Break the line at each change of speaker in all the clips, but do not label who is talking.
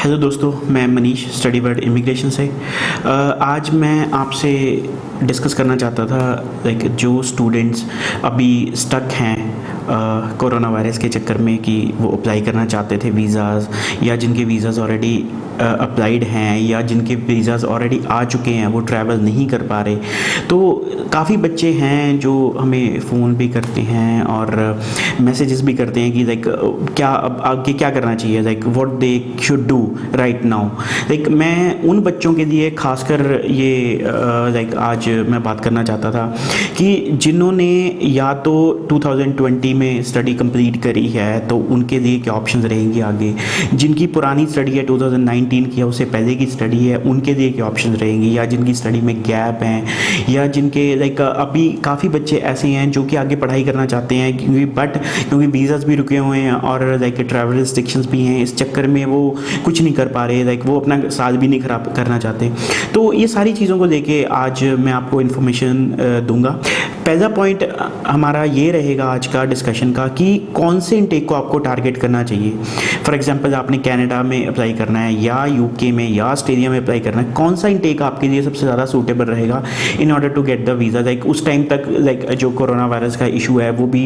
Hello दोस्तों, मैं Manish study world immigration से। आज मैं आपसे डिस्कस करना चाहता था जो स्टूडेंट्स अभी स्टक हैं कोरोना वायरस के चक्कर में कि वो अप्लाई करना चाहते थे वीज़ाज़, या जिनके वीज़ाज़ ऑलरेडी अप्लाइड हैं या जिनके वीज़ाज़ ऑलरेडी आ चुके हैं, वो ट्रैवल नहीं कर पा रहे। तो काफ़ी बच्चे हैं जो हमें फ़ोन भी करते हैं और मैसेजेस भी करते हैं कि क्या अब आगे क्या करना चाहिए, what they should do right now. मैं उन बच्चों के लिए खासकर ये आज मैं बात करना चाहता था कि जिन्होंने या तो 2020 में स्टडी कंप्लीट करी है तो उनके लिए क्या ऑप्शंस रहेंगी आगे, जिनकी पुरानी स्टडी है 2019 की या उससे पहले की स्टडी है उनके लिए क्या ऑप्शंस रहेंगी, या जिनकी स्टडी में गैप हैं, या जिनके अभी काफ़ी बच्चे ऐसे हैं जो कि आगे पढ़ाई करना चाहते हैं क्योंकि वीज़ाज़ भी रुके हुए हैं और ट्रैवल रिस्ट्रिक्शंस भी हैं, इस चक्कर में वो कुछ नहीं कर पा रहे, वो अपना साल भी नहीं ख़राब करना चाहते। तो ये सारी चीज़ों को लेके आज मैं आपको इन्फॉर्मेशन दूंगा। पहला पॉइंट हमारा ये रहेगा आज का डिस्कशन का कि कौन से इनटेक को आपको टारगेट करना चाहिए। फॉर एग्जांपल आपने कनाडा में अप्लाई करना है या यूके में या ऑस्ट्रेलिया में अप्लाई करना है, कौन सा इनटेक आपके लिए सबसे ज़्यादा सूटेबल रहेगा in order to get the visa. उस टाइम तक जो कोरोना वायरस का इशू है वो भी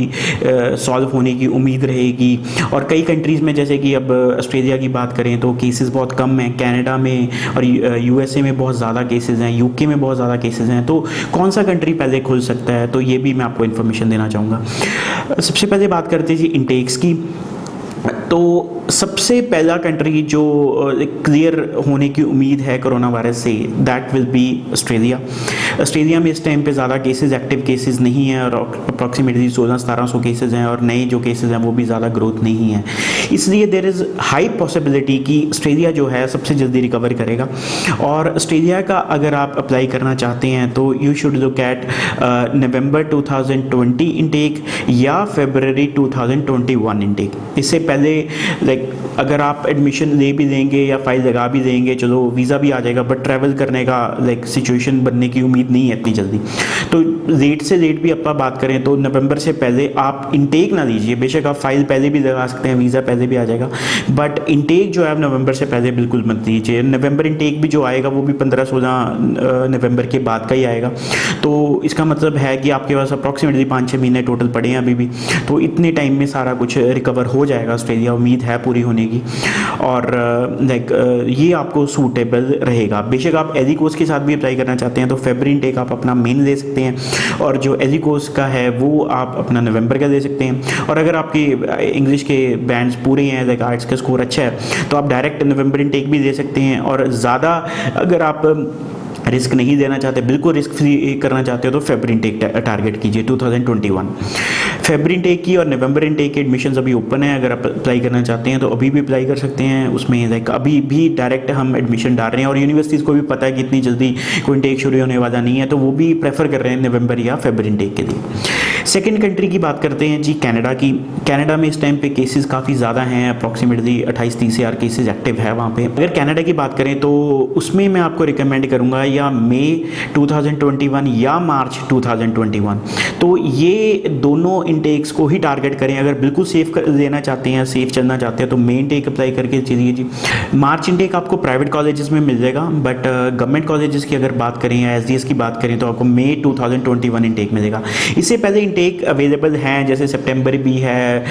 सॉल्व होने की उम्मीद रहेगी। और कई कंट्रीज़ में, जैसे कि अब ऑस्ट्रेलिया की बात करें तो केसेस बहुत कम हैं, कनाडा में और यूएसए में बहुत ज़्यादा केसेस हैं, यूके में बहुत ज़्यादा केसेस हैं। तो कौन सा कंट्री पहले खुल सकता है, तो ये भी मैं आपको इन्फॉर्मेशन देना चाहूँगा। सबसे पहले बात करते हैं इंटेक्स की। तो सबसे पहला कंट्री जो क्लियर होने की उम्मीद है कोरोना वायरस से, that will be Australia. Australia में इस टाइम पे ज़्यादा केसेस, एक्टिव केसेस नहीं हैं और अप्रॉक्सीमेटली 1600-1700 केसेस हैं और नए जो केसेस हैं वो भी ज़्यादा ग्रोथ नहीं है, इसलिए देयर इज़ हाई पॉसिबिलिटी कि ऑस्ट्रेलिया जो है सबसे जल्दी रिकवर करेगा। और ऑस्ट्रेलिया का अगर आप अप्लाई करना चाहते हैं तो you should look at November 2020 intake या फरवरी 2021 इनटेक। इससे पहले अगर आप एडमिशन ले भी देंगे या फाइल लगा भी देंगे, चलो वीज़ा भी आ जाएगा, बट ट्रैवल करने का सिचुएशन बनने की उम्मीद नहीं है इतनी जल्दी। तो लेट से लेट भी आप बात करें तो नवंबर से पहले आप इनटेक ना लीजिए। बेशक आप फाइल पहले भी लगा सकते हैं, वीज़ा पहले भी आ जाएगा, बट इनटेक जो है नवंबर से पहले बिल्कुल मत लीजिए। नवंबर इनटेक भी जो आएगा वो भी 15-16 नवंबर के बाद का ही आएगा। तो इसका मतलब है कि आपके पास अप्रॉक्सीमेटली 5-6 महीने टोटल पड़े हैं अभी भी, तो इतने टाइम में सारा कुछ रिकवर हो जाएगा ऑस्ट्रेलिया, उम्मीद है पूरी होने की। और ये आपको सूटेबल रहेगा। बेशक आप एलिकोस के साथ भी अप्लाई करना चाहते हैं तो फरवरी इनटेक आप अपना मेन ले सकते हैं, और जो एलिकोस का है वो आप अपना नवंबर का ले सकते हैं। और अगर आपकी इंग्लिश के बैंड्स पूरे हैं, आर्ट्स का स्कोर अच्छा है, तो आप डायरेक्ट नवंबर इनटेक भी ले सकते हैं। और ज़्यादा अगर आप रिस्क नहीं देना चाहते, बिल्कुल रिस्क फ्री करना चाहते हो, तो फरवरी इनटेक टारगेट कीजिए 2021। फरवरी इनटेक की और नवंबर इनटेक के एडमिशन्स अभी ओपन है, अगर आप अप्लाई करना चाहते हैं तो अभी भी अप्लाई कर सकते हैं। उसमें अभी भी डायरेक्ट हम एडमिशन डाल रहे हैं और यूनिवर्सिटीज़ को भी पता है कि इतनी जल्दी कोई इनटेक शुरू होने वाला नहीं है, तो वो भी प्रेफर कर रहे हैं नवंबर या फरवरी इनटेक के लिए। सेकेंड कंट्री की बात करते हैं जी, कनाडा की। कनाडा में इस टाइम पे केसेस काफ़ी ज़्यादा हैं, अप्रॉक्सीमेटली 28-30 हज़ार केसेस एक्टिव है वहाँ पे। अगर कनाडा की बात करें तो उसमें मैं आपको रिकमेंड करूँगा या मई 2021 या मार्च 2021। तो ये दोनों इनटेक्स को ही टारगेट करें। अगर बिल्कुल सेफ लेना चाहते हैं, सेफ चलना चाहते हैं, तो मई इनटेक अप्लाई करके चलिए जी। मार्च इनटेक आपको प्राइवेट कॉलेजेस में मिल जाएगा, बट गवर्नमेंट कॉलेजेस की अगर बात करें या एसडीएस की बात करें तो आपको मई 2021 इनटेक मिलेगा। इससे पहले इनटेक अवेलेबल हैं, जैसे सितंबर भी है,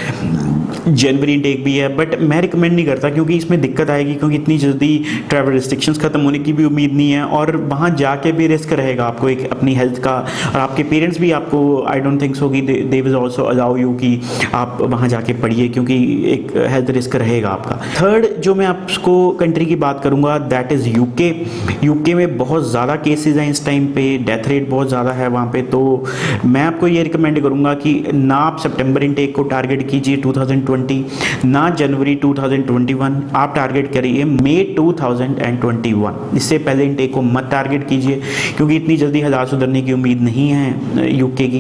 जनवरी इनटेक भी है, बट मैं रिकमेंड नहीं करता क्योंकि इसमें दिक्कत आएगी, क्योंकि इतनी जल्दी ट्रैवल रिस्ट्रिक्शंस खत्म होने की भी उम्मीद नहीं है और वहाँ जाके भी रिस्क रहेगा आपको एक अपनी हेल्थ का, और आपके पेरेंट्स भी आपको, आई डोंट थिंक सो कि they will also allow you कि आप वहाँ जाके पढ़िए, क्योंकि एक हेल्थ रिस्क रहेगा आपका। थर्ड जो मैं आपको कंट्री की बात करूँगा दैट इज़ यूके। यूके में बहुत ज़्यादा केसेज हैं इस टाइम पे, डेथ रेट बहुत ज़्यादा है वहाँ पे। तो मैं आपको ये रिकमेंड करूँगा कि ना आप सितंबर इनटेक को टारगेट कीजिए 2020, ना जनवरी 2021, आप टारगेट करिए मई 2021। इससे पहले इनटेक को मत टारगेट कीजिए क्योंकि इतनी जल्दी हालात सुधरने की उम्मीद नहीं है यूके की।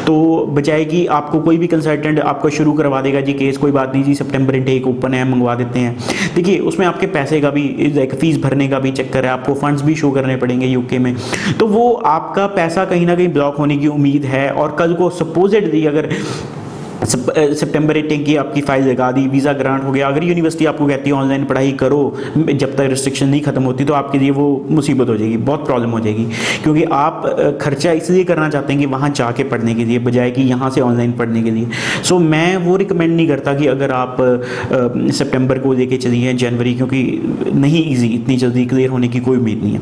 तो बजाएगी आपको कोई भी कंसल्टेंट आपको शुरू करवा देगा जी केस, कोई बात नहीं जी सितंबर इनटेक ओपन है, मंगवा देते हैं। देखिए उसमें आपके पैसे का भी, फीस भरने का भी चक्कर है, आपको फंड्स भी शो करने पड़ेंगे यूके में, तो वो आपका पैसा कहीं ना कहीं ब्लॉक होने की उम्मीद है। और कल को सपोजिटली अगर सितंबर 18 की आपकी फाइल लगा दी, वीज़ा ग्रांट हो गया। अगर यूनिवर्सिटी आपको कहती है ऑनलाइन पढ़ाई करो जब तक रिस्ट्रिक्शन नहीं खत्म होती, तो आपके लिए वो मुसीबत हो जाएगी, बहुत प्रॉब्लम हो जाएगी, क्योंकि आप खर्चा इसलिए करना चाहते हैं कि वहाँ जाके पढ़ने के लिए, बजाय कि यहाँ से ऑनलाइन पढ़ने के लिए। सो मैं वो रिकमेंड नहीं करता कि अगर आप सितंबर को लेके चलिए जनवरी, क्योंकि नहीं ईजी, इतनी जल्दी क्लियर होने की कोई उम्मीद नहीं है।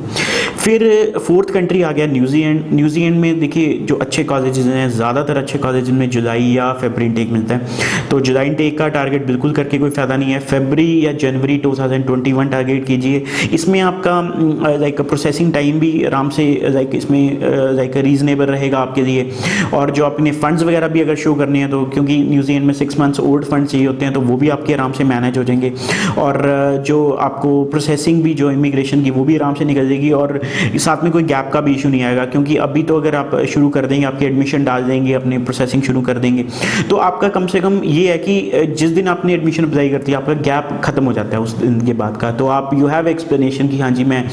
फिर फोर्थ कंट्री आ गया न्यूजीलैंड। न्यूजीलैंड में देखिए जो अच्छे कॉलेजेस हैं, ज़्यादातर अच्छे कॉलेज में जुलाई या फरवरी इंटेक मिलता है, तो जुलाई इंटेक का टारगेट बिल्कुल करके कोई फ़ायदा नहीं है। फरवरी या जनवरी 2021 टारगेट कीजिए। इसमें आपका लाइक प्रोसेसिंग टाइम भी आराम से लाइक इसमें लाइक रीज़नेबल रहेगा आपके लिए, और जो अपने फ़ंड्स वगैरह भी अगर शो करने हैं तो, क्योंकि न्यूजीलैंड में 6 मंथ्स ओल्ड फंड चाहिए होते हैं, तो वो भी आपके आराम से मैनेज हो जाएंगे। और जो आपको प्रोसेसिंग भी जो इमिग्रेशन की वो भी आराम से निकल जाएगी, और साथ में कोई गैप का भी इशू नहीं आएगा, क्योंकि अभी तो अगर आप शुरू कर देंगे, आपकी एडमिशन डाल देंगे, अपनी प्रोसेसिंग शुरू कर देंगे, तो आपका कम से कम ये है कि जिस दिन आपने एडमिशन अप्लाई करती है आपका गैप खत्म हो जाता है उस दिन के बाद का। तो आप यू हैव एक्सप्लेनेशन कि हाँ जी मैं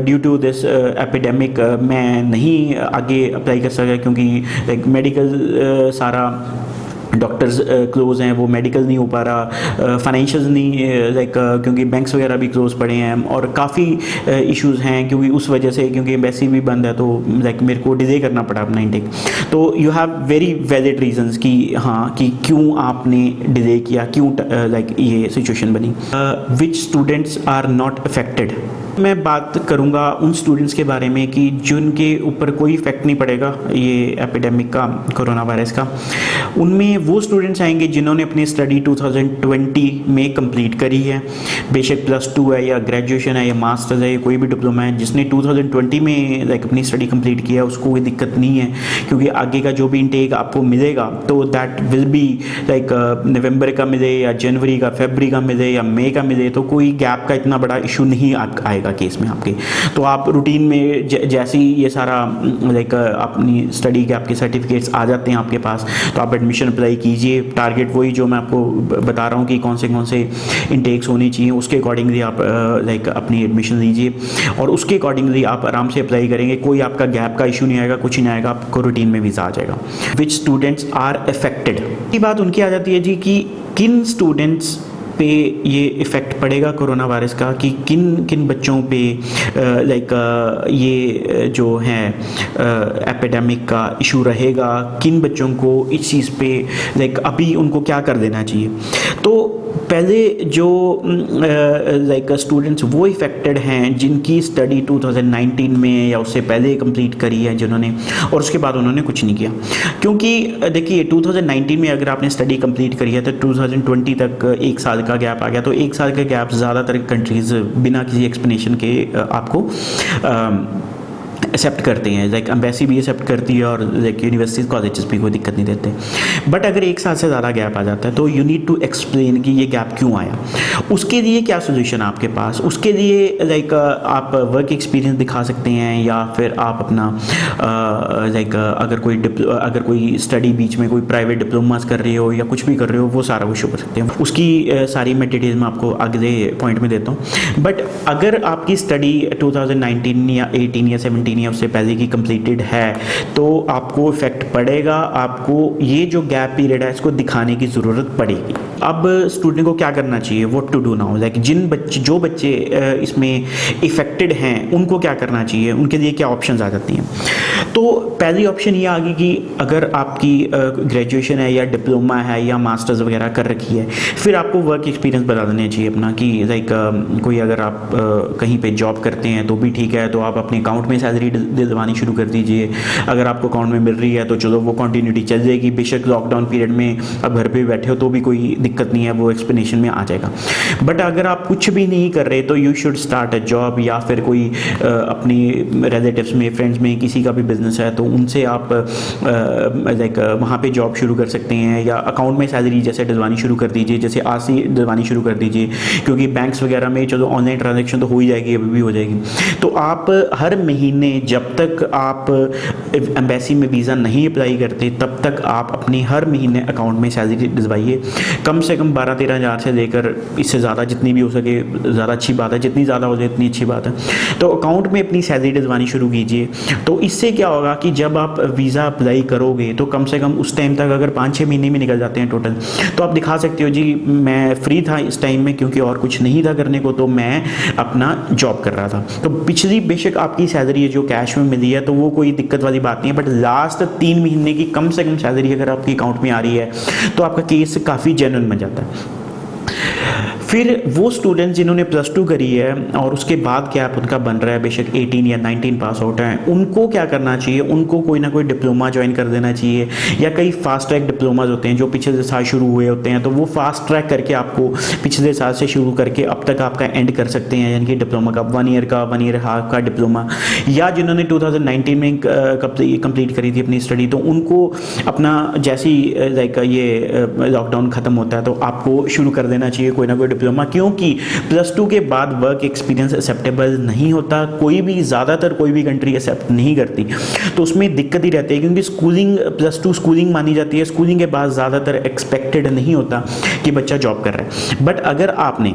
ड्यू टू दिस एपिडेमिक मैं नहीं आगे अप्लाई कर सका, क्योंकि लाइक मेडिकल सारा डॉक्टर्स क्लोज हैं, वो मेडिकल नहीं हो पा रहा, फाइनेंशियल नहीं लाइक क्योंकि बैंक्स वगैरह भी क्लोज पड़े हैं, और काफ़ी इश्यूज़ हैं क्योंकि उस वजह से, क्योंकि एम्बेसी भी बंद है, तो लाइक मेरे को डिले करना पड़ा अपना इंटेक। तो you have very valid reasons कि हाँ कि क्यों आपने डिले किया, क्यों लाइक ये सिचुएशन बनी। Which students are not affected. मैं बात करूंगा उन स्टूडेंट्स के बारे में कि जिनके ऊपर कोई इफेक्ट नहीं पड़ेगा ये एपिडेमिक का, कोरोना वायरस का। उनमें वो स्टूडेंट्स आएंगे जिन्होंने अपनी स्टडी 2020 में कंप्लीट करी है, बेशक +2 है या ग्रेजुएशन है या मास्टर्स है या कोई भी डिप्लोमा है, जिसने 2020 में लाइक अपनी स्टडी कंप्लीट किया उसको कोई दिक्कत नहीं है, क्योंकि आगे का जो भी इंटेक आपको मिलेगा तो दैट विल बी लाइक नवंबर का मिले या जनवरी का, फरवरी का मिले या मई का मिले, तो कोई गैप का इतना बड़ा इशू नहीं आएगा केस में आपके। तो आप रूटीन में जैसे ही ये सारा लाइक अपनी स्टडी के आपके सर्टिफिकेट्स आ जाते हैं आपके पास, तो आप एडमिशन अप्लाई कीजिए। टारगेट वही जो मैं आपको बता रहा हूँ कि कौन से इंटेक्स होने चाहिए, उसके अकॉर्डिंगली आप लाइक अपनी एडमिशन लीजिए, और उसके अकॉर्डिंगली आप आराम से अप्लाई करेंगे, कोई आपका गैप का इशू नहीं आएगा, कुछ नहीं आएगा, आपको रूटीन में वीज़ा आ जाएगा। विच स्टूडेंट्स आर अफेक्टेड की बात उनकी आ जाती है जी कि किन स्टूडेंट्स पे ये इफ़ेक्ट पड़ेगा कोरोना वायरस का, कि किन किन बच्चों पे लाइक ये जो है एपिडेमिक का इशू रहेगा, किन बच्चों को इस चीज़ पे लाइक अभी उनको क्या कर देना चाहिए। तो पहले जो लाइक स्टूडेंट्स वो इफ़ेक्टेड हैं जिनकी स्टडी 2019 में या उससे पहले कंप्लीट करी है जिन्होंने, और उसके बाद उन्होंने कुछ नहीं किया। क्योंकि देखिए 2019 में अगर आपने स्टडी कंप्लीट करी है तो 2020 तक 1 साल का गैप आ गया, तो 1 साल का गैप ज़्यादातर कंट्रीज़ बिना किसी एक्सप्लेनेशन के आपको एक्सेप्ट करते हैं, लाइक एम्बेसी भी एक्सेप्ट करती है, और लाइक यूनिवर्सिटीज़ कॉलेजेस भी कोई दिक्कत नहीं देते। बट अगर 1 साल से ज़्यादा गैप आ जाता है तो यू नीड टू एक्सप्लेन कि ये गैप क्यों आया। उसके लिए क्या सोल्यूशन है आपके पास? उसके लिए लाइक आप वर्क एक्सपीरियंस दिखा सकते हैं, या फिर आप अपना लाइक अगर कोई स्टडी बीच में कोई प्राइवेट डिप्लोमास कर रहे हो या कुछ भी कर रहे हो, वो सारा कुछ शो कर सकते हैं। उसकी सारी मैं डिटेल्स मैं आपको अगले पॉइंट में देता हूँ। बट अगर आपकी स्टडी 2019 या 18 या 17 या उससे पहले की कंप्लीटेड है तो आपको इफेक्ट पड़ेगा, आपको ये जो गैप पीरियड है इसको दिखाने की ज़रूरत पड़ेगी। अब स्टूडेंट को क्या करना चाहिए, what to do now, like जो बच्चे इसमें इफेक्टेड हैं उनको क्या करना चाहिए, उनके लिए क्या ऑप्शंस आ जाती हैं। तो पहली ऑप्शन ये आ गई कि अगर आपकी ग्रेजुएशन है या डिप्लोमा है या मास्टर्स वगैरह कर रखी है, फिर आपको वर्क एक्सपीरियंस बता देना चाहिए अपना, कि लाइक कोई अगर आप कहीं पे जॉब करते हैं तो भी ठीक है, तो आप अपने अकाउंट में सैलरी दिलवानी शुरू कर दीजिए। अगर आपको अकाउंट में मिल रही है तो चलो वो कंटिन्यूटी चल जाएगी, बेशक लॉकडाउन पीरियड में आप घर पे बैठे हो तो भी कोई दिक्कत नहीं है, वो एक्सप्लेनेशन में आ जाएगा। बट अगर आप कुछ भी नहीं कर रहे तो you should start a job, या फिर कोई अपनी रिलेटिव्स में, फ्रेंड्स में किसी का भी बिजनेस है तो उनसे आप लाइक वहाँ पे जॉब शुरू कर सकते हैं, या अकाउंट में सैलरी जैसे डलवानी शुरू कर दीजिए, जैसे आज से डलवानी शुरू कर दीजिए, क्योंकि बैंक्स वगैरह में चलो ऑनलाइन ट्रांजेक्शन तो हो ही जाएगी, अभी भी हो जाएगी। तो आप हर महीने जब तक आप एम्बेसी में वीज़ा नहीं अप्लाई करते तब तक आप अपने हर महीने अकाउंट में सैलरी डलवाइए, कम कम से कम 12-13 हज़ार से लेकर इससे ज़्यादा जितनी भी हो सके ज़्यादा अच्छी बात है, जितनी ज़्यादा हो जाए इतनी अच्छी बात है। तो अकाउंट में अपनी सैलरी डलवानी शुरू कीजिए। तो इससे क्या होगा कि जब आप वीज़ा अप्लाई करोगे तो कम से कम उस टाइम तक अगर 5-6 महीने में निकल जाते हैं टोटल, तो आप दिखा सकते हो जी मैं फ्री था इस टाइम में क्योंकि और कुछ नहीं था करने को, तो मैं अपना जॉब कर रहा था। तो पिछली बेशक आपकी सैलरी है जो कैश में मिली है तो वो कोई दिक्कत वाली बात नहीं है, बट लास्ट 3 महीने की कम से कम सैलरी अगर आपके अकाउंट में आ रही है तो आपका केस काफ़ी जेन्युइन बन जाता है। फिर वो स्टूडेंट्स जिन्होंने +2 करी है और उसके बाद गैप उनका बन रहा है, बेशक 18 या 19 पास आउट हैं, उनको क्या करना चाहिए? उनको कोई ना कोई डिप्लोमा ज्वाइन कर देना चाहिए, या कई फास्ट ट्रैक डिप्लोमाज होते हैं जो पिछले साल शुरू हुए होते हैं, तो वो फास्ट ट्रैक करके आपको पिछले साल से शुरू करके अब तक आपका एंड कर सकते हैं, यानी कि डिप्लोमा का 1 ईयर का 1 ईयर हाफ का डिप्लोमा। या जिन्होंने 2019 में कंप्लीट करी थी अपनी स्टडी, तो उनको अपना जैसी लाइक ये लॉकडाउन ख़त्म होता है तो आपको शुरू कर देना चाहिए कोई ना कोई डिप्लोमा, क्योंकि +2 के बाद वर्क एक्सपीरियंस एक्सेप्टेबल नहीं होता, कोई भी ज़्यादातर कोई भी कंट्री एक्सेप्ट नहीं करती, तो उसमें दिक्कत ही रहती है क्योंकि स्कूलिंग +2 स्कूलिंग मानी जाती है, स्कूलिंग के बाद ज़्यादातर एक्सपेक्टेड नहीं होता कि बच्चा जॉब कर रहा है। बट अगर आपने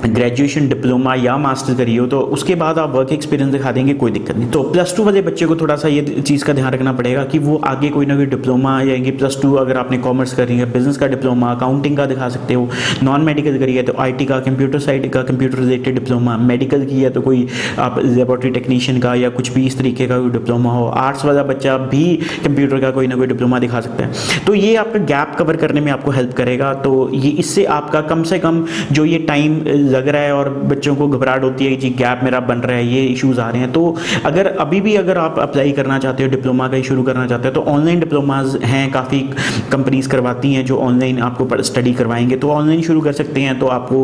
ग्रेजुएशन डिप्लोमा या मास्टर करी हो तो उसके बाद आप वर्क एक्सपीरियंस दिखा देंगे, कोई दिक्कत नहीं। तो +2 वाले बच्चे को थोड़ा सा ये चीज़ का ध्यान रखना पड़ेगा कि वो आगे कोई ना कोई डिप्लोमा या +2 अगर आपने कॉमर्स करी है, बिजनेस का डिप्लोमा, अकाउंटिंग का दिखा सकते हो, नॉन मेडिकल करी है तो IT का, कंप्यूटर साइड का, कंप्यूटर रिलेटेड डिप्लोमा, मेडिकल की है तो कोई आप लेबोरेटरी टेक्नीशियन का या कुछ भी इस तरीके का कोई डिप्लोमा हो, आर्ट्स वाला बच्चा भी कंप्यूटर का कोई ना कोई डिप्लोमा दिखा सकता है। तो ये आपका गैप कवर करने में आपको हेल्प करेगा। तो ये इससे आपका कम से कम जो ये टाइम लग रहा है और बच्चों को घबराहट होती है कि जी गैप मेरा बन रहा है, ये इश्यूज आ रहे हैं, तो अगर अभी भी अगर आप अप्लाई करना चाहते हो, डिप्लोमा का ही शुरू करना चाहते हो, तो ऑनलाइन डिप्लोमाज हैं, काफ़ी कंपनीज करवाती हैं जो ऑनलाइन आपको स्टडी करवाएंगे, तो ऑनलाइन शुरू कर सकते हैं। तो आपको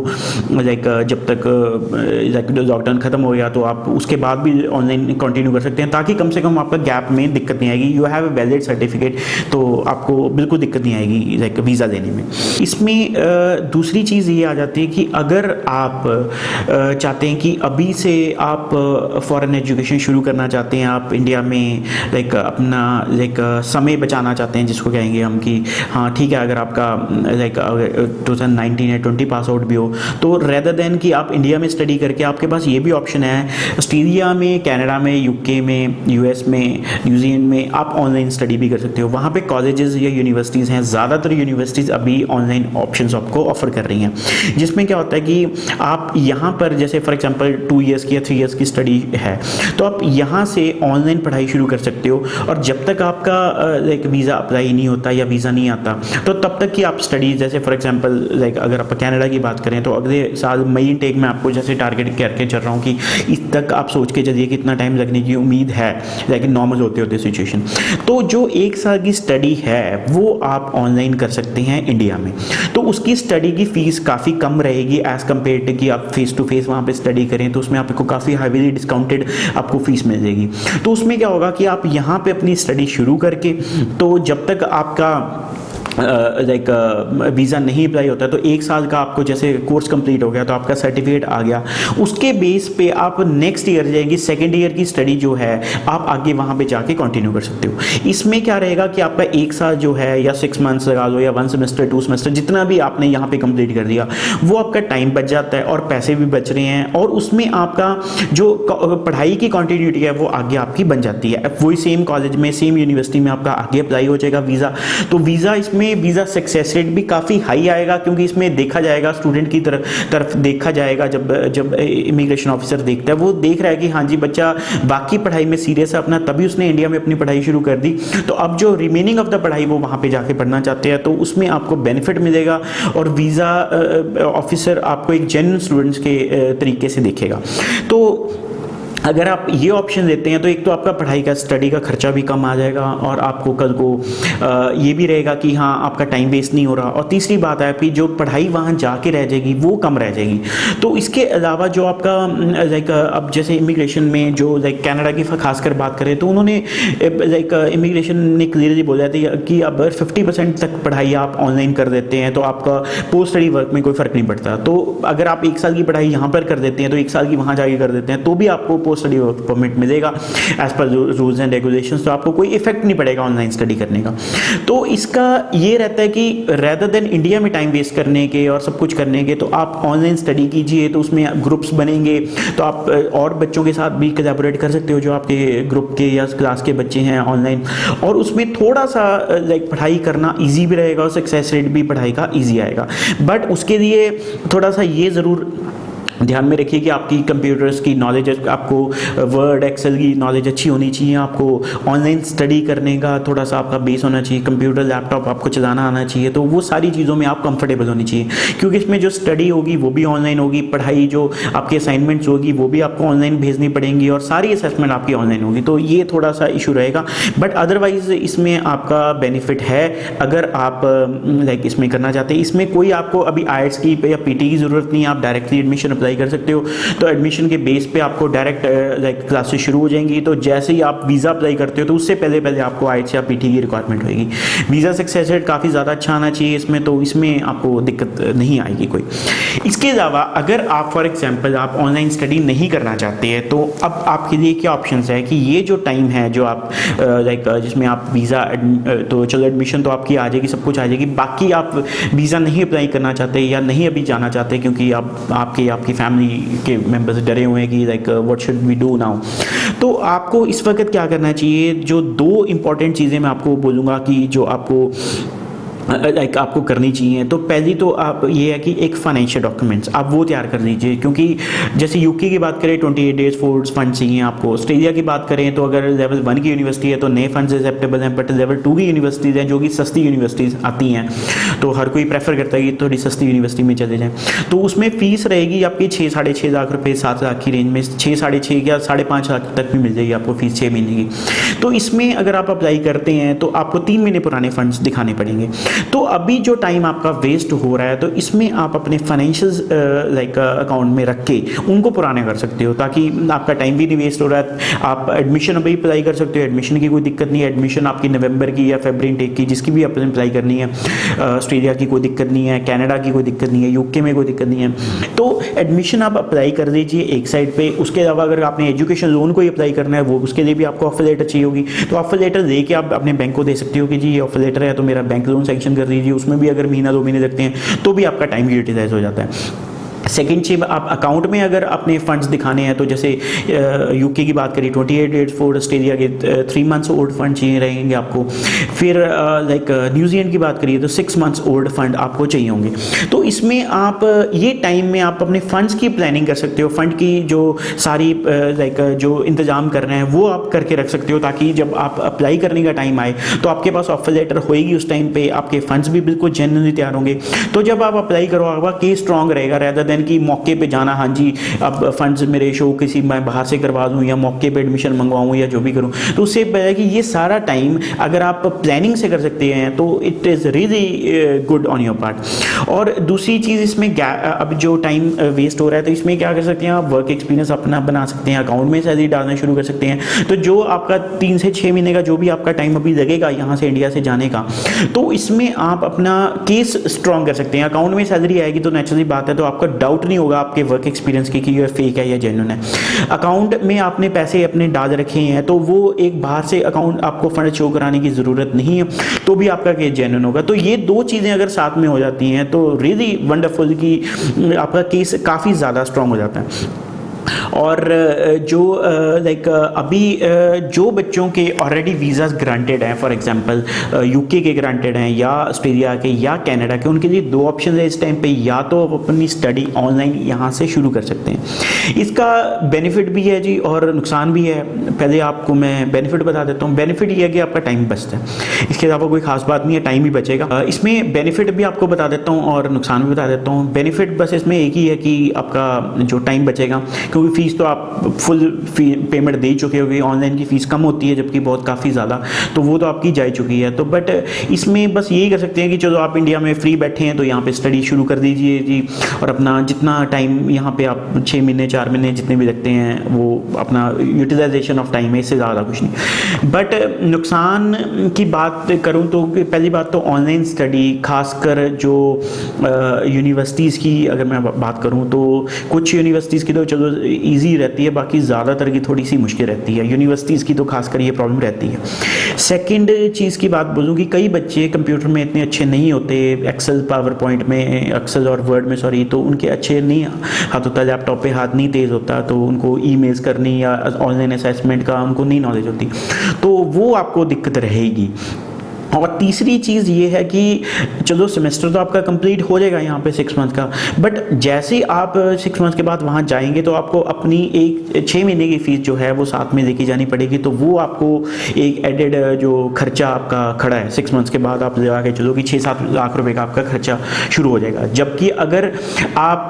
लाइक जब तक लॉकडाउन खत्म हो गया तो आप उसके बाद भी ऑनलाइन कंटिन्यू कर सकते हैं, ताकि कम से कम आपका गैप में दिक्कत नहीं आएगी। You have a valid certificate, तो आपको बिल्कुल दिक्कत नहीं आएगी लाइक वीज़ा लेने में। इसमें दूसरी चीज़ ये आ जाती है कि अगर आप चाहते हैं कि अभी से आप फॉरेन एजुकेशन शुरू करना चाहते हैं, आप इंडिया में लाइक अपना लाइक समय बचाना चाहते हैं, जिसको कहेंगे हम कि हाँ ठीक है, अगर आपका लाइक 2019 या 20 पास आउट भी हो तो रेदर देन कि आप इंडिया में स्टडी करके, आपके पास ये भी ऑप्शन है ऑस्ट्रेलिया में, कनाडा में, UK में, US में, न्यूजीलैंड में आप ऑनलाइन स्टडी भी कर सकते हो। वहाँ पे कॉलेजेस या यूनिवर्सिटीज़ हैं, ज़्यादातर यूनिवर्सिटीज़ अभी ऑनलाइन ऑप्शंस आपको ऑफर कर रही हैं, जिसमें क्या होता है कि आप यहाँ पर जैसे फॉर एग्जांपल 2 इयर्स की या 3 इयर्स की स्टडी है तो आप यहाँ से ऑनलाइन पढ़ाई शुरू कर सकते हो, और जब तक आपका लाइक वीज़ा अप्लाई नहीं होता या वीज़ा नहीं आता तो तब तक कि आप स्टडी, जैसे फॉर एग्जांपल लाइक अगर आप कनाडा की बात करें तो अगले साल मई इनटेक में आपको जैसे टारगेट करके चल रहा हूँ कि इस तक आप सोच के चलिए कि इतना टाइम लगने की उम्मीद है, लेकिन नॉर्मल होते होते सिचुएशन, तो जो 1 साल की स्टडी है वो आप ऑनलाइन कर सकते हैं इंडिया में। तो उसकी स्टडी की फ़ीस काफ़ी कम रहेगी एज़ कम्पेयर टू कि आप फेस टू फेस वहाँ पे स्टडी करें, तो उसमें आपको काफ़ी हाईली डिस्काउंटेड आपको फीस मिल जाएगी। तो उसमें क्या होगा कि आप यहाँ पे अपनी स्टडी शुरू करके, तो जब तक आपका लाइक वीज़ा नहीं अप्लाई होता है तो 1 साल का आपको जैसे कोर्स कंप्लीट हो गया तो आपका सर्टिफिकेट आ गया, उसके बेस पे आप नेक्स्ट ईयर जाएंगे, सेकेंड ईयर की स्टडी जो है आप आगे वहाँ पे जाके कंटिन्यू कर सकते हो। इसमें क्या रहेगा कि आपका 1 साल जो है या 6 मंथ्स लगा लो या 1 सेमेस्टर 2 सेमेस्टर जितना भी आपने यहाँ पे कंप्लीट कर दिया, वो आपका टाइम बच जाता है और पैसे भी बच रहे हैं, और उसमें आपका जो पढ़ाई की कंटिन्यूटी है वो आगे आपकी बन जाती है। वही सेम कॉलेज में, सेम यूनिवर्सिटी में आपका आगे अप्लाई हो जाएगा वीज़ा, तो वीज़ा इसमें वीज़ा सक्सेस रेट भी काफ़ी हाई आएगा, क्योंकि इसमें देखा जाएगा स्टूडेंट की तरफ देखा जाएगा, जब इमिग्रेशन ऑफिसर देखता है वो देख रहा है कि हाँ जी बच्चा बाकी पढ़ाई में सीरियस है अपना, तभी उसने इंडिया में अपनी पढ़ाई शुरू कर दी, तो अब जो रिमेनिंग ऑफ द पढ़ाई वो वहाँ पे जाके पढ़ना चाहते हैं तो उसमें आपको बेनिफिट मिलेगा, और वीज़ा ऑफिसर आपको एक जेन्युइन स्टूडेंट्स के तरीके से देखेगा। तो अगर आप ये ऑप्शन देते हैं तो एक तो आपका पढ़ाई का स्टडी का खर्चा भी कम आ जाएगा, और आपको कल को ये भी रहेगा कि हाँ आपका टाइम वेस्ट नहीं हो रहा, और तीसरी बात है कि जो पढ़ाई वहाँ जाके रह जाएगी वो कम रह जाएगी। तो इसके अलावा जो आपका लाइक अब जैसे इमिग्रेशन में जो लाइक कनाडा की खासकर बात करें तो उन्होंने लाइक इमिग्रेशन ने क्लियरली बोला था कि अब 50% तक पढ़ाई आप ऑनलाइन कर देते हैं तो आपका पोस्ट स्टडी वर्क में कोई फ़र्क नहीं पड़ता। तो अगर आप 1 साल की पढ़ाई यहाँ पर कर देते हैं तो 1 साल की वहाँ जाके कर देते हैं तो भी आपको आपको स्टडी वर्क परमिट मिलेगा as per rules and regulations, तो आपको कोई इफेक्ट नहीं पड़ेगा ऑनलाइन स्टडी करने का। तो इसका ये रहता है कि रेदर देन इंडिया में टाइम वेस्ट करने के और सब कुछ करने के, तो आप ऑनलाइन स्टडी कीजिए। तो उसमें ग्रुप्स बनेंगे, तो आप और बच्चों के साथ भी कोलैबोरेट कर सकते हो जो आपके ग्रुप के या क्लास के बच्चे हैं ऑनलाइन, और उसमें थोड़ा सा लाइक पढ़ाई करना ईजी भी रहेगा और सक्सेस रेट भी पढ़ाई का ईजी आएगा। बट उसके लिए थोड़ा सा ये ज़रूर ध्यान में रखिए कि आपकी कंप्यूटर्स की नॉलेज, आपको वर्ड एक्सेल की नॉलेज अच्छी होनी चाहिए, आपको ऑनलाइन स्टडी करने का थोड़ा सा आपका बेस होना चाहिए, कंप्यूटर लैपटॉप आपको चलाना आना चाहिए। तो वो सारी चीज़ों में आप कंफर्टेबल होनी चाहिए, क्योंकि इसमें जो स्टडी होगी वो भी ऑनलाइन होगी, पढ़ाई जो आपकी असाइनमेंट्स होगी वो भी आपको ऑनलाइन भेजनी पड़ेंगी, और सारी असेसमेंट आपकी ऑनलाइन होगी। तो ये थोड़ा सा इशू रहेगा, बट अदरवाइज इसमें आपका बेनिफिट है अगर आप लाइक इसमें करना चाहते हैं। इसमें कोई आपको अभी IELTS की या PT की ज़रूरत नहीं है, आप डायरेक्टली एडमिशन अप्लाई कर सकते हो। तो एडमिशन के बेस पे आपको डायरेक्ट लाइक क्लासेस शुरू हो जाएंगी। तो जैसे ही आप वीज़ा अप्लाई करते हो तो उससे पहले पहले आपको IELTS या PT की रिक्वायरमेंट होगी। वीज़ा सक्सेस रेट काफ़ी ज़्यादा अच्छा आना चाहिए इसमें, तो इसमें आपको दिक्कत नहीं आएगी कोई। इसके अलावा अगर आप फॉर एग्जांपल आप ऑनलाइन स्टडी नहीं करना चाहते हैं, तो अब आपके लिए क्या ऑप्शंस है कि ये जो टाइम है जो आप लाइक जिसमें आप वीज़ा तो चलो एडमिशन तो आपकी आ जाएगी, सब कुछ आ जाएगी, बाकी आप वीज़ा नहीं अप्लाई करना चाहते या नहीं अभी जाना चाहते क्योंकि आपकी फैमिली के मेंबर्स डरे हुए हैं कि like what should we do now, तो आपको इस वक्त क्या करना चाहिए। जो 2 इंपॉर्टेंट चीज़ें मैं आपको बोलूँगा कि जो आपको लाइक आपको करनी चाहिए। तो पहली तो आप ये है कि एक फाइनेंशियल डॉक्यूमेंट्स आप वो तैयार कर लीजिए, क्योंकि जैसे यूके की बात करें 28 डेज फंड चाहिए आपको। ऑस्ट्रेलिया की बात करें तो अगर लेवल 1 की यूनिवर्सिटी है तो नए फंड्स एक्सेप्टेबल हैं, बट लेवल 2 की यूनिवर्सिटीज़ हैं जो कि सस्ती यूनिवर्सिटीज़ आती हैं, तो हर कोई प्रेफर करता है कि थोड़ी सस्ती यूनिवर्सिटी में चले जाएँ। तो उसमें फ़ीस रहेगी आपकी 6-6.5 लाख रुपये, 7 लाख की रेंज में, 6-6.5 या 5.5 लाख तक भी मिल जाएगी आपको फीस 6 महीने की। तो इसमें अगर आप अप्लाई करते हैं तो आपको 3 महीने पुराने फंड्स दिखाने पड़ेंगे। तो अभी जो टाइम आपका वेस्ट हो रहा है, तो इसमें आप अपने फाइनेंशियल लाइक अकाउंट में रख के उनको पुराने कर सकते हो, ताकि आपका टाइम भी नहीं वेस्ट हो रहा है। आप एडमिशन अभी अप्लाई कर सकते हो, एडमिशन की कोई दिक्कत नहीं है। एडमिशन आपकी नवंबर की या फरवरी इनटेक की जिसकी भी आपने अप्लाई करनी है, ऑस्ट्रेलिया की कोई दिक्कत नहीं है, कनाडा की कोई दिक्कत नहीं है, यूके में कोई दिक्कत नहीं है। तो एडमिशन आप अप्लाई कर दीजिए एक साइड पे। उसके अलावा अगर आपने एजुकेशन लोन को ही अप्लाई करना है, वो उसके लिए भी आपको ऑफर लेटर चाहिए होगी, तो ऑफर लेटर लेके आप अपने बैंक को दे सकते हो कि जी ये ऑफर लेटर है तो मेरा बैंक लोन सैंक्शन कर दीजिए। उसमें भी अगर महीना 2 महीने लगते हैं तो भी आपका टाइम यूटिलाइज हो जाता है। सेकेंड चीज, आप अकाउंट में अगर अपने फंड्स दिखाने हैं तो जैसे यूके की बात करें 28 डेज फॉर, ऑस्ट्रेलिया के 3 मंथ्स ओल्ड फंड चाहिए रहेंगे आपको। फिर लाइक न्यूजीलैंड की बात करिए तो 6 मंथ्स ओल्ड फंड आपको चाहिए होंगे। तो इसमें आप ये टाइम में आप अपने फंड्स की प्लानिंग कर सकते हो, फंड की जो सारी लाइक जो इंतजाम कर रहे हैं वो आप करके रख सकते हो, ताकि जब आप अप्लाई करने का टाइम आए तो आपके पास ऑफर लेटर होएगी उस टाइम पे, आपके फंड्स भी बिल्कुल जेन्युइनली तैयार होंगे। तो जब आप अप्लाई करो आपका केस स्ट्रॉन्ग रहेगा, रेदर देन कि मौके पे जाना, हाँ जी अब फंड्स मेरे शो किसी मैं बाहर से करवा दूं या मौके पे एडमिशन मंगवाऊं या जो भी करूं। तो उससे पहले कि ये सारा टाइम अगर आप प्लानिंग से कर सकते हैं तो it is really good on your part. और दूसरी चीज़ इसमें अब जो टाइम वेस्ट हो रहा है तो इसमें क्या कर सकते हैं आप, वर्क एक्सपीरियंस अपना बना सकते हैं, अकाउंट में सैलरी डालना शुरू कर सकते हैं। तो जो आपका 3 से 6 महीने का जो भी आपका टाइम अभी लगेगा यहाँ से इंडिया से जाने का, तो इसमें आप अपना केस स्ट्रॉन्ग कर सकते हैं। अकाउंट में सैलरी आएगी तो नेचुरली बात है, तो आपका डाउट नहीं होगा आपके वर्क एक्सपीरियंस की कि ये फेक है या जेन्युइन है। अकाउंट में आपने पैसे अपने डाल रखे हैं तो वो एक बाहर से अकाउंट आपको फंड शो कराने की ज़रूरत नहीं है, तो भी आपका केस जेन्युइन होगा। तो ये 2 चीज़ें अगर साथ में हो जाती हैं तो रियली वंडरफुल कि आपका केस काफ़ी ज़्यादा स्ट्रॉन्ग हो जाता है। और जो लाइक अभी जो बच्चों के ऑलरेडी वीज़ाज ग्रांटेड हैं, फॉर एग्जांपल यूके के ग्रांटेड हैं या ऑस्ट्रेलिया के या कनाडा के, उनके लिए 2 ऑप्शन है इस टाइम पे, या तो आप अपनी स्टडी ऑनलाइन यहाँ से शुरू कर सकते हैं। इसका बेनिफिट भी है जी और नुकसान भी है। पहले आपको मैं बेनिफिट बता देता हूँ। बेनिफिट ये है कि आपका टाइम बचता है, इसके अलावा कोई खास बात नहीं है, टाइम ही बचेगा। इसमें बेनिफिट भी आपको बता देता हूँ और नुकसान भी बता देता हूँ। बेनिफिट बस इसमें एक ही है कि आपका जो टाइम बचेगा, क्योंकि फ़ीस तो आप फुल पेमेंट दे चुके होगे, ऑनलाइन की फ़ीस कम होती है जबकि बहुत काफ़ी ज़्यादा, तो वो तो आपकी जा चुकी है। तो बट इसमें बस यही कर सकते हैं कि चलो आप इंडिया में फ्री बैठे हैं तो यहाँ पे स्टडी शुरू कर दीजिए जी, और अपना जितना टाइम यहाँ पे आप 6 महीने 4 महीने जितने भी लगते हैं वो अपना यूटिलाइजेशन ऑफ टाइम है, इससे ज़्यादा कुछ नहीं। बट नुकसान की बात करूँ तो पहली बात तो ऑनलाइन स्टडी, खासकर जो यूनिवर्सिटीज़ की अगर मैं बात करूँ तो कुछ यूनिवर्सिटीज़ की तो चलो ईजी रहती है, बाकी ज़्यादातर की थोड़ी सी मुश्किल रहती है। यूनिवर्सिटीज़ की तो खासकर ये प्रॉब्लम रहती है। सेकंड चीज़ की बात बोलूँ कि कई बच्चे कंप्यूटर में इतने अच्छे नहीं होते, एक्सेल पावर पॉइंट में, एक्सेल और वर्ड में सॉरी, तो उनके अच्छे नहीं हाथ होता, लैपटॉप पे हाथ नहीं तेज़ होता, तो उनको ईमेल्स करनी या ऑनलाइन असेसमेंट का उनको नहीं नॉलेज होती, तो वो आपको दिक्कत रहेगी। और तीसरी चीज़ ये है कि चलो सेमेस्टर तो आपका कंप्लीट हो जाएगा यहाँ पे 6 मंथ का, बट जैसे आप 6 मंथ के बाद वहाँ जाएंगे तो आपको अपनी एक 6 महीने की फ़ीस जो है वो साथ में लेके जानी पड़ेगी, तो वो आपको एक एडेड जो खर्चा आपका खड़ा है 6 मंथ्स के बाद आप लगा के चलो कि 6-7 लाख रुपए का आपका खर्चा शुरू हो जाएगा। जबकि अगर आप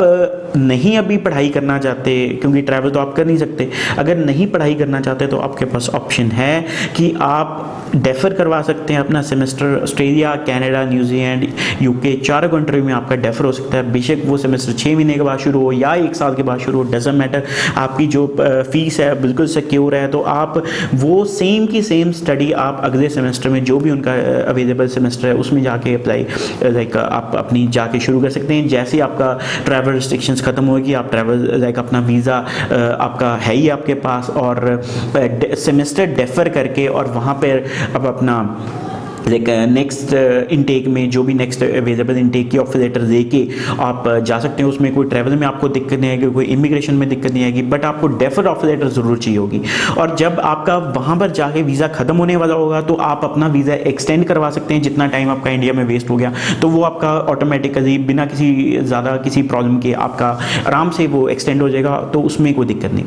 नहीं अभी पढ़ाई करना चाहते, क्योंकि ट्रैवल तो आप कर नहीं सकते, अगर नहीं पढ़ाई करना चाहते तो आपके पास ऑप्शन है कि आप डेफर करवा सकते हैं अपना semester. Australia, Canada, New Zealand, UK, 4 country में आपका डेफर हो सकता है। बेशक वो सेमेस्टर 6 महीने के बाद शुरू हो या 1 साल के बाद शुरू हो, डजंट मैटर, आपकी जो फीस है बिल्कुल सिक्योर है, तो आप वो सेम की सेम स्टडी आप अगले सेमेस्टर में जो भी उनका अवेलेबल सेमेस्टर है उसमें जाके अप्लाई आप अपनी जाके शुरू कर सकते हैं। जैसे आपका ट्रैवल रिस्ट्रिक्शंस खत्म होगी, आप ट्रैवल आपना वीज़ा आपका है ही आपके पास, और सेमेस्टर डेफर करके और वहाँ पर अब अपना नेक्स्ट इनटेक में जो भी नेक्स्ट अवेलेबल इनटेक की ऑफर लेटर लेके आप जा सकते हैं। उसमें कोई ट्रैवल में आपको दिक्कत नहीं आएगी, कोई इमिग्रेशन में दिक्कत नहीं आएगी, बट आपको डेफर्ड ऑफर लेटर ज़रूर चाहिए होगी। और जब आपका वहाँ पर जाके वीज़ा ख़त्म होने वाला होगा तो आप अपना वीज़ा एक्सटेंड करवा सकते हैं, जितना टाइम आपका इंडिया में वेस्ट हो गया तो वो आपका ऑटोमेटिकली बिना किसी प्रॉब्लम के आपका आराम से वो एक्सटेंड हो जाएगा, तो उसमें कोई दिक्कत नहीं।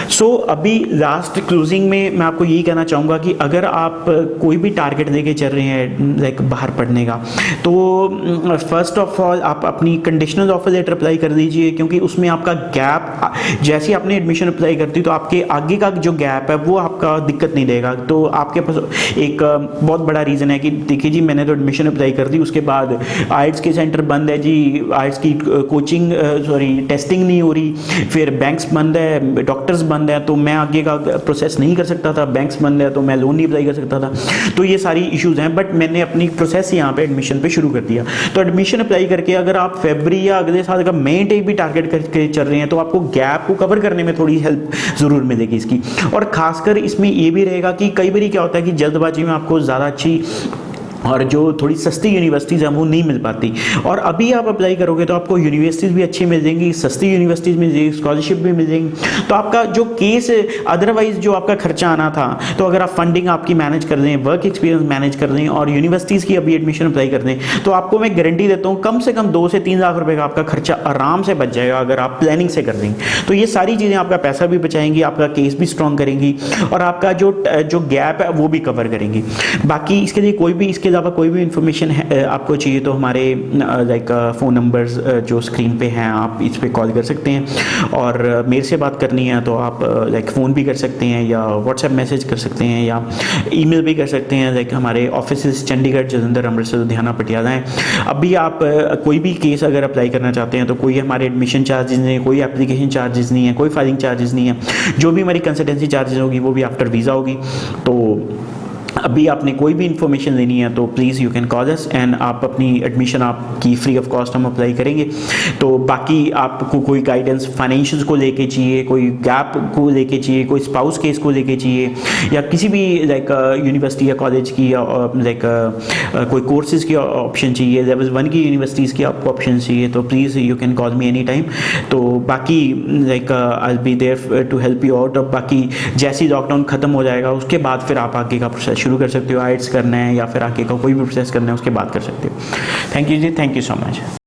सो अभी लास्ट क्लोजिंग में मैं आपको यही कहना चाहूँगा कि अगर आप कोई भी टारगेट लेके चल रहे हैं बाहर पढ़ने का, तो फर्स्ट ऑफ ऑल आप अपनी कंडीशनल ऑफर लेटर अप्लाई कर दीजिए, क्योंकि उसमें आपका गैप, जैसे ही आपने एडमिशन अप्लाई करती तो आपके आगे का जो गैप है वो आपका दिक्कत नहीं देगा। तो आपके पास एक बहुत बड़ा रीज़न है कि देखिए जी मैंने तो एडमिशन अप्लाई कर दी, उसके बाद आइट्स के सेंटर बंद है जी, आइट्स की कोचिंग टेस्टिंग नहीं हो रही, फिर बैंक्स बंद है, डॉक्टर्स बंद है, तो मैं आगे का प्रोसेस नहीं कर सकता था, बैंक्स बंद है तो मैं लोन नहीं अप्लाई कर सकता था। तो ये सारी इश्यूज़ हैं, बट मैंने अपनी प्रोसेस यहाँ पे एडमिशन पे शुरू कर दिया। तो एडमिशन अप्लाई करके अगर आप फरवरी या अगले साल का मई टेक भी टारगेट करके चल रहे हैं तो आपको गैप को कवर करने में थोड़ी हेल्प ज़रूर मिलेगी इसकी। और खासकर इसमें ये भी रहेगा कि कई बार क्या होता है कि जल्दबाजी में आपको ज़्यादा अच्छी और जो थोड़ी सस्ती यूनिवर्सिटीज़ हैं वो नहीं मिल पाती, और अभी आप अप्लाई करोगे तो आपको यूनिवर्सिटीज़ भी अच्छी मिल जाएंगी, सस्ती यूनिवर्सिटीज़ मिल जाएगी, स्कॉलरशिप भी मिल जाएंगी। तो आपका जो केस अदरवाइज जो आपका खर्चा आना था, तो अगर आप फंडिंग आपकी मैनेज कर दें, वर्क एक्सपीरियंस मैनेज कर दें और यूनिवर्सिटीज़ की अभी एडमिशन अप्लाई कर दें, तो आपको मैं गारंटी देता हूँ कम से कम 2 से 3 लाख रुपये का आपका खर्चा आराम से बच जाएगा अगर आप प्लानिंग से कर देंगे। तो ये सारी चीज़ें आपका पैसा भी बचाएंगी, आपका केस भी स्ट्रॉन्ग करेंगी और आपका जो गैप है वो भी कवर करेंगी। बाकी इसके लिए इसके अलावा कोई भी इन्फॉर्मेशन आपको चाहिए तो हमारे फ़ोन नंबर्स जो स्क्रीन पे हैं आप इस पे कॉल कर सकते हैं, और मेरे से बात करनी है तो आप फ़ोन भी कर सकते हैं या व्हाट्सएप मैसेज कर सकते हैं या ईमेल भी कर सकते हैं। हमारे ऑफिस चंडीगढ़, जलंधर, अमृतसर, लुधियाना, पटियाला हैं। अभी आप कोई भी केस अगर अप्लाई करना चाहते हैं तो कोई हमारे एडमिशन चार्जेस नहीं है, कोई एप्लीकेशन चार्जेस नहीं है, कोई फाइलिंग चार्जेस नहीं है, जो भी हमारी कंसल्टेंसी चार्जेस होगी वो भी आफ्टर वीज़ा होगी। तो अभी आपने कोई भी इन्फॉर्मेशन लेनी है तो please you can call us and आप अपनी एडमिशन आपकी फ्री ऑफ कॉस्ट हम अप्लाई करेंगे। तो बाकी आपको कोई गाइडेंस फाइनेंशियल्स को लेके चाहिए, कोई गैप को लेके चाहिए, कोई स्पाउस केस को लेके चाहिए, या किसी भी यूनिवर्सिटी या कॉलेज की कोई कोर्सेज़ की ऑप्शन चाहिए, लेवल 1 की यूनिवर्सिटीज़ की आपको ऑप्शन चाहिए, तो please you can call me any time. तो बाकी I will be there to help you out. बाकी जैसे ही लॉकडाउन ख़त्म हो जाएगा उसके बाद फिर आप आगे का प्रोसेस शुरू कर सकते हो, आइट्स करना है या फिर आगे का कोई भी प्रोसेस करना है उसके बाद कर सकते हो। थैंक यू जी, थैंक यू सो मच।